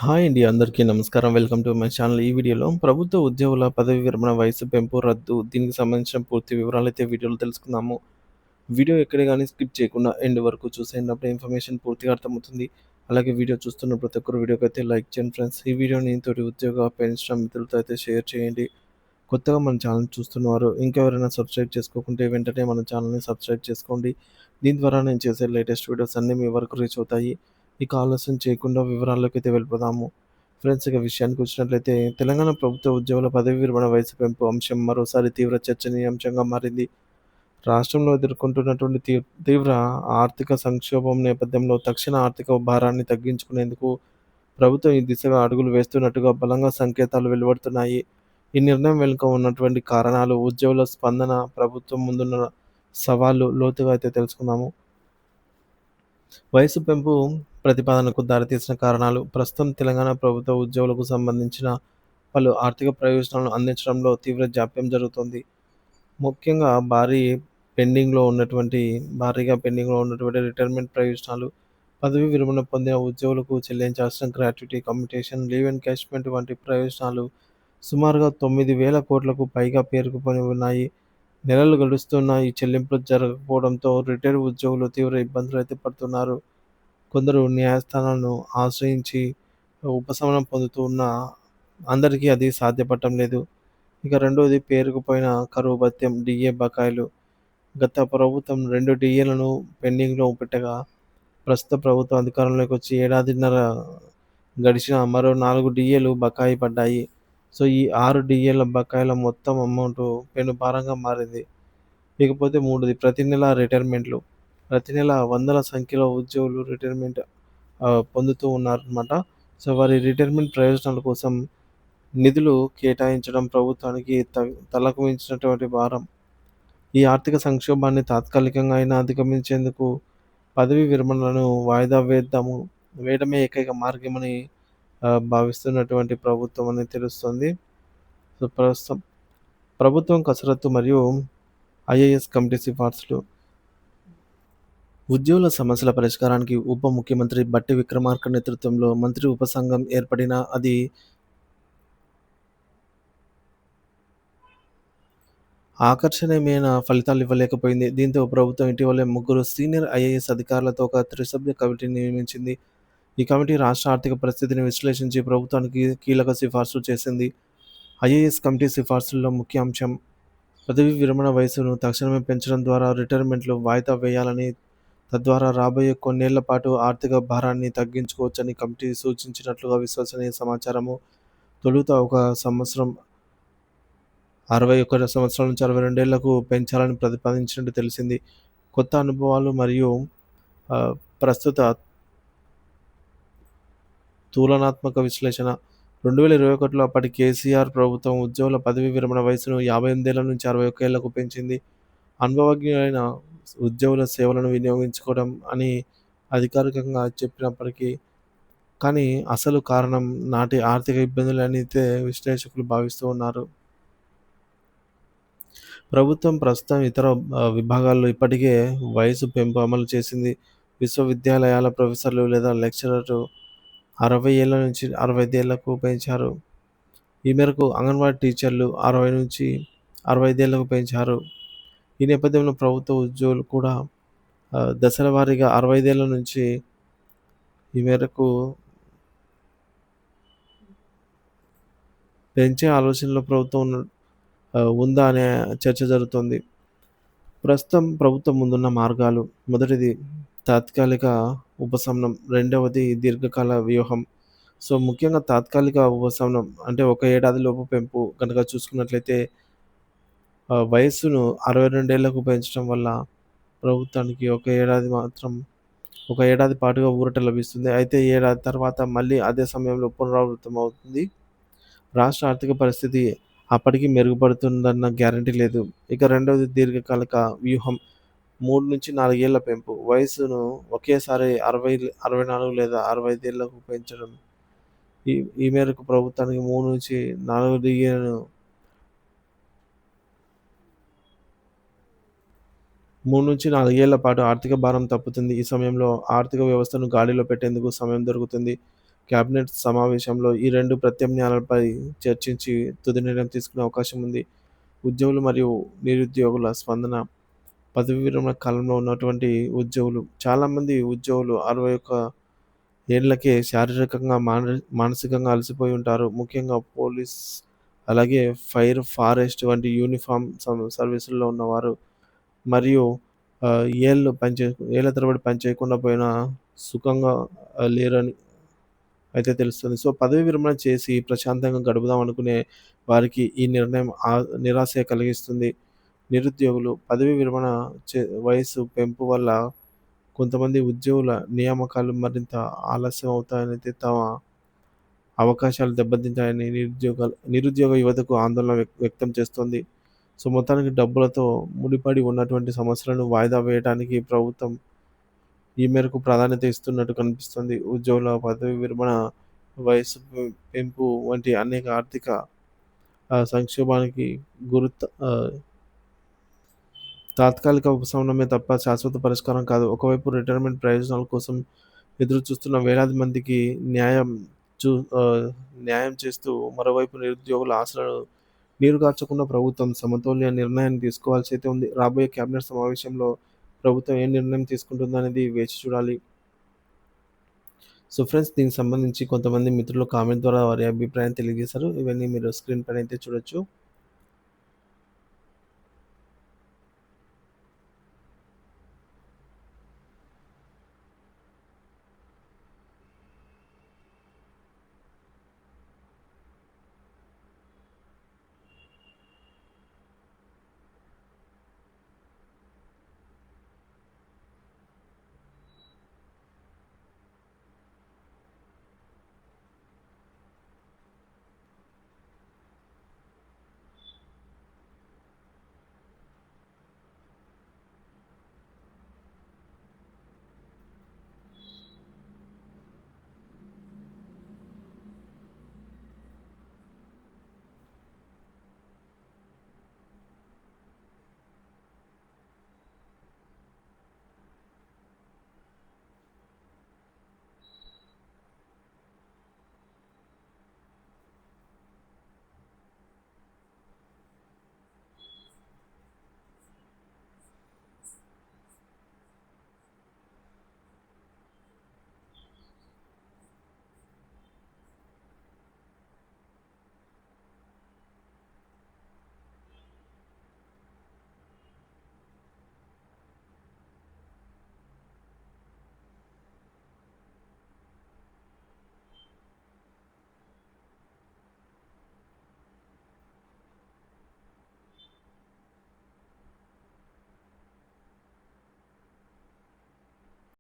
Hi అండి. అందరికీ నమస్కారం. Welcome to my channel. ఈ వీడియోలో ప్రభుత్వ ఉద్యోగుల పదవి విరమణ వయసు పెంపు, రద్దు దీనికి సంబంధించిన పూర్తి వివరాలైతే వీడియోలో తెలుసుకుందాము. వీడియో ఎక్కడ గాని స్కిప్ చేయకుండా ఎండ్ వరకు చూసేయండి. అప్పుడే ఇన్ఫర్మేషన్ పూర్తిగా అర్థమవుతుంది. అలాగే వీడియో చూస్తున్న ప్రతి ఒక్కరు వీడియోకైతే లైక్ చేయండి ఫ్రెండ్స్. ఈ వీడియోని తోటి ఉద్యోగ, పెన్షన్ మిత్రులతో అయితే షేర్ చేయండి. కొత్తగా మన ఛానల్ చూస్తున్నవారు ఇంకెవరైనా సబ్స్క్రైబ్ చేసుకోకుంటే వెంటనే మన ఛానల్‌ని సబ్స్క్రైబ్ చేసుకోండి. దీని ద్వారా నేను చేసే లేటెస్ట్ వీడియోస్ అన్నీ మీ వరకు రీచ్ అవుతాయి. ఇక ఆలస్యం చేయకుండా వివరాల్లోకైతే వెళ్ళిపోదాము. ఫ్రెండ్స్ ఇక విషయానికొచ్చినట్లయితే తెలంగాణ ప్రభుత్వ ఉద్యోగుల పదవీ విరమణ వయసు పెంపు అంశం మరోసారి తీవ్ర చర్చనీయాంశంగా మారింది. రాష్ట్రంలో ఎదుర్కొంటున్నటువంటి తీవ్ర ఆర్థిక సంక్షోభం నేపథ్యంలో తక్షణ ఆర్థిక భారాన్ని తగ్గించుకునేందుకు ప్రభుత్వం ఈ దిశగా అడుగులు వేస్తున్నట్టుగా బలంగా సంకేతాలు వెలువడుతున్నాయి. ఈ నిర్ణయం వెనుక ఉన్నటువంటి కారణాలు, ఉద్యోగుల స్పందన, ప్రభుత్వం ముందున్న సవాళ్లు లోతుగా అయితే తెలుసుకుందాము. వయసు పెంపు ప్రతిపాదనకు దారితీసిన కారణాలు ప్రస్తుతం తెలంగాణ ప్రభుత్వ ఉద్యోగులకు సంబంధించిన పలు ఆర్థిక ప్రయోజనాలను అందించడంలో తీవ్ర జాప్యం జరుగుతోంది. ముఖ్యంగా భారీగా పెండింగ్‌లో ఉన్నటువంటి రిటైర్మెంట్ ప్రయోజనాలు, పదవీ విరమణ పొందిన ఉద్యోగులకు చెల్లించాల్సిన గ్రాట్యుటీ, కమ్యుటేషన్, లీవ్ ఎన్‌క్యాష్‌మెంట్ వంటి ప్రయోజనాలు సుమారుగా 9,000 కోట్లకు పైగా పేరుకుపోయి ఉన్నాయి. నెలలు గడుస్తున్నా ఈ చెల్లింపులు జరగకపోవడంతో రిటైర్డ్ ఉద్యోగులు తీవ్ర ఇబ్బందులైతే పడుతున్నారు. కొందరు న్యాయస్థానాలను ఆశ్రయించి ఉపశమనం పొందుతూ ఉన్నా అందరికీ అది సాధ్యపడటం లేదు. ఇక రెండోది పేరుకుపోయిన కరువు భత్యం, డీఏ బకాయిలు. గత ప్రభుత్వం 2 డీఏలను పెండింగ్‌లో పెట్టగా, ప్రస్తుత ప్రభుత్వం అధికారంలోకి వచ్చి ఏడాదిన్నర గడిచినా మరో 4 డీఏలు బకాయి పడ్డాయి. సో, ఈ 6 డీఏల బకాయిల మొత్తం అమౌంటు పెను భారంగా మారింది. ఇకపోతే మూడోది ప్రతి నెల రిటైర్మెంట్లు. ప్రతి నెల వందల సంఖ్యలో ఉద్యోగులు రిటైర్మెంట్ పొందుతూ ఉన్నారనమాట. సో, వారి రిటైర్మెంట్ ప్రయోజనాల కోసం నిధులు కేటాయించడం ప్రభుత్వానికి తలకు మించినటువంటి భారం. ఈ ఆర్థిక సంక్షోభాన్ని తాత్కాలికంగా అయినా అధిగమించేందుకు పదవీ విరమణలను వాయిదా వేయడమే ఏకైక మార్గమని భావిస్తున్నటువంటి ప్రభుత్వం అని తెలుస్తుంది. సో, ప్రస్తుతం ప్రభుత్వం కసరత్తు మరియు ఐఏఎస్ కమిటీ సిఫార్సులు. ఉద్యోగుల సమస్యల పరిష్కారానికి ఉప ముఖ్యమంత్రి బట్టి విక్రమార్క నేతృత్వంలో మంత్రి ఉపసంఘం ఏర్పడినా అది ఆకర్షణీయమైన ఫలితాలివ్వలేకపోయింది. దీంతో ప్రభుత్వం ఇటీవలే ముగ్గురు సీనియర్ ఐఏఎస్ అధికారులతో ఒక త్రిసభ్య కమిటీని నియమించింది. ఈ కమిటీ రాష్ట్ర ఆర్థిక పరిస్థితిని విశ్లేషించి ప్రభుత్వానికి కీలక సిఫార్సులు చేసింది. ఐఏఎస్ కమిటీ సిఫార్సుల్లో ముఖ్య అంశం పదవీ విరమణ వయసును తక్షణమే పెంచడం ద్వారా రిటైర్మెంట్లు వాయిదా వేయాలని, తద్వారా రాబోయే కొన్నేళ్ల పాటు ఆర్థిక భారాన్ని తగ్గించుకోవచ్చని కమిటీ సూచించినట్లుగా విశ్వసనీయ సమాచారము. తొలుత ఒక సంవత్సరం 61 సంవత్సరాల నుంచి 62 ఏళ్లకు పెంచాలని ప్రతిపాదించినట్టు తెలిసింది. కొత్త అనుభవాలు మరియు ఆహ్, ప్రస్తుత తులనాత్మక విశ్లేషణ 2021లో అప్పటి కేసీఆర్ ప్రభుత్వం ఉద్యోగుల పదవీ విరమణ వయసును 58 ఏళ్ల నుంచి 61 ఏళ్లకు పెంచింది. అనుభవజ్ఞులైన ఉద్యోగుల సేవలను వినియోగించుకోవడం అని అధికారికంగా చెప్పినప్పటికీ, కానీ అసలు కారణం నాటి ఆర్థిక ఇబ్బందులనైతే విశ్లేషకులు భావిస్తూ ఉన్నారు. ప్రభుత్వం ప్రస్తుతం ఇతర విభాగాల్లో ఇప్పటికే వయసు పెంపు అమలు చేసింది. విశ్వవిద్యాలయాల ప్రొఫెసర్లు లేదా లెక్చరర్లు 60 ఏళ్ల నుంచి 65 ఏళ్లకు పెంచారు. ఈ మేరకు అంగన్వాడీ టీచర్లు 60 నుంచి 65 ఏళ్లకు పెంచారు. ఈ నేపథ్యంలో ప్రభుత్వ ఉద్యోగులు కూడా దశల వారీగా 65 ఏళ్ల నుంచి ఈ మేరకు పెంచే ఆలోచనలో ప్రభుత్వం ఉందా అనే చర్చ జరుగుతోంది. ప్రస్తుతం ప్రభుత్వం ముందున్న మార్గాలు. మొదటిది తాత్కాలిక ఉపశమనం. రెండవది దీర్ఘకాల వ్యూహం. సో, ముఖ్యంగా తాత్కాలిక ఉపశమనం అంటే ఒక ఏడాది లోపు పెంపు గనక చూసుకున్నట్లయితే వయస్సును 62 ఏళ్లకు పెంచడం వల్ల ప్రభుత్వానికి ఒక ఏడాది పాటుగా ఊరట లభిస్తుంది. అయితే ఏడాది తర్వాత మళ్ళీ అదే సమయంలో పునరావృతం అవుతుంది. రాష్ట్ర ఆర్థిక పరిస్థితి అప్పటికి మెరుగుపడుతుందన్న గ్యారంటీ లేదు. ఇక రెండవది దీర్ఘకాలిక వ్యూహం. 3-4 ఏళ్ల పెంపు. వయస్సును ఒకేసారి 64 లేదా 65 ఏళ్లకు పెంచడం. ఈ ఈ మేరకు ప్రభుత్వానికి 3-4 డిఏలను 3-4 ఏళ్ల పాటు ఆర్థిక భారం తప్పుతుంది. ఈ సమయంలో ఆర్థిక వ్యవస్థను గాడిలో పెట్టేందుకు సమయం దొరుకుతుంది. కేబినెట్ సమావేశంలో ఈ 2 ప్రత్యామ్నాయాలపై చర్చించి తుది నిర్ణయం తీసుకునే అవకాశం ఉంది. ఉద్యోగులు మరియు నిరుద్యోగుల స్పందన. పదవీ విరమణ కాలంలో ఉన్నటువంటి ఉద్యోగులు చాలామంది ఉద్యోగులు 61 ఏళ్లకే శారీరకంగా, మానసికంగా అలసిపోయి ఉంటారు. ముఖ్యంగా పోలీస్, అలాగే ఫైర్, ఫారెస్ట్ వంటి యూనిఫార్మ్ సర్వీసుల్లో ఉన్నవారు మరియు ఏళ్ల తరబడి పని చేయకుండా పోయినా సుఖంగా లేరని అయితే తెలుస్తుంది. సో, పదవీ విరమణ చేసి ప్రశాంతంగా గడుపుదాం అనుకునే వారికి ఈ నిర్ణయం నిరాశ కలిగిస్తుంది. నిరుద్యోగులు పదవీ విరమణ వయస్సు పెంపు వల్ల కొంతమంది ఉద్యోగుల నియామకాలు మరింత ఆలస్యం అవుతాయనైతే తమ అవకాశాలు దెబ్బతింటాయని నిరుద్యోగ యువతకు ఆందోళన వ్యక్తం చేస్తోంది. సో, మొత్తానికి డబ్బులతో ముడిపడి ఉన్నటువంటి సమస్యలను వాయిదా వేయడానికి ప్రభుత్వం ఈ మేరకు ప్రాధాన్యత ఇస్తున్నట్టు కనిపిస్తుంది. ఉద్యోగుల పదవీ విరమణ వయస్సు పెంపు వంటి అనేక ఆర్థిక సంక్షోభానికి ఆహ్, తాత్కాలిక ఉపశమనమే తప్ప శాశ్వత పరిష్కారం కాదు. ఒకవైపు రిటైర్మెంట్ ప్రయోజనాల కోసం ఎదురుచూస్తున్న వేలాది మందికి న్యాయం చూ ఆహ్, న్యాయం చేస్తూ, మరోవైపు నిరుద్యోగుల ఆశలను నీరుగార్చకుండా ప్రభుత్వం సమతుల్య నిర్ణయాన్ని తీసుకోవాల్సి అయితే ఉంది. రాబోయే కేబినెట్ సమావేశంలో ప్రభుత్వం ఏ నిర్ణయం తీసుకుంటుందనేది వేచి చూడాలి. సో ఫ్రెండ్స్, దీనికి సంబంధించి కొంతమంది మిత్రులు కామెంట్ ద్వారా వారి అభిప్రాయం తెలియజేశారు. ఇవన్నీ మీరు స్క్రీన్ పైన అయితే చూడొచ్చు.